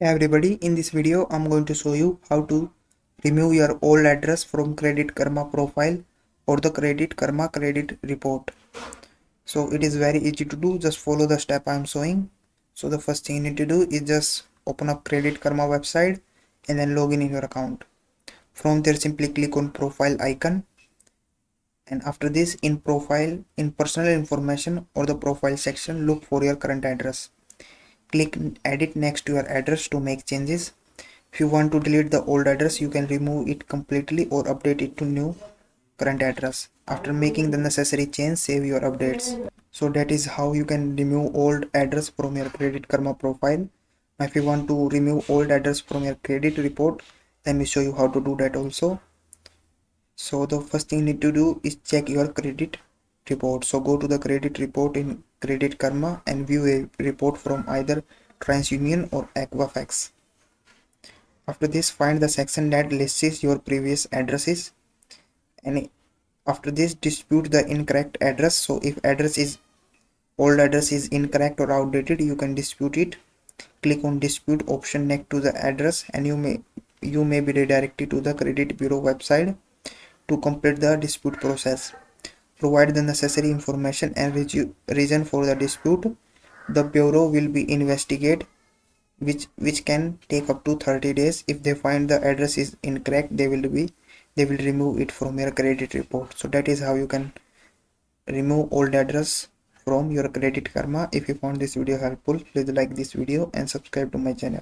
Hey everybody, in this video I'm going to show you how to remove your old address from Credit Karma profile or the Credit Karma credit report. So it is very easy to do, just follow the step I'm showing. So the first thing you need to do is just open up Credit Karma website and then log in your account. From there simply click on profile icon, and after this in profile, in personal information or the profile section, look for your current address. Click edit next to your address to make changes. If you want to delete the old address, you can remove it completely or update it to new current address. After making the necessary change, save your updates. So that is how you can remove old address from your Credit Karma profile. Now if you want to remove old address from your credit report, let me show you how to do that also. So the first thing you need to do is check your credit report. So go to the credit report in Credit Karma and view a report from either TransUnion or Equifax. After this, find the section that lists your previous addresses, and after this dispute the incorrect address. So if old address is incorrect or outdated, you can dispute it. Click on dispute option next to the address and you may be redirected to the credit bureau website to complete the dispute process. Provide the necessary information and reason for the dispute. The bureau will be investigate, which can take up to 30 days. If they find the address is incorrect, they will remove it from your credit report. So that is how you can remove old address from your Credit Karma. If you found this video helpful, please like this video and subscribe to my channel.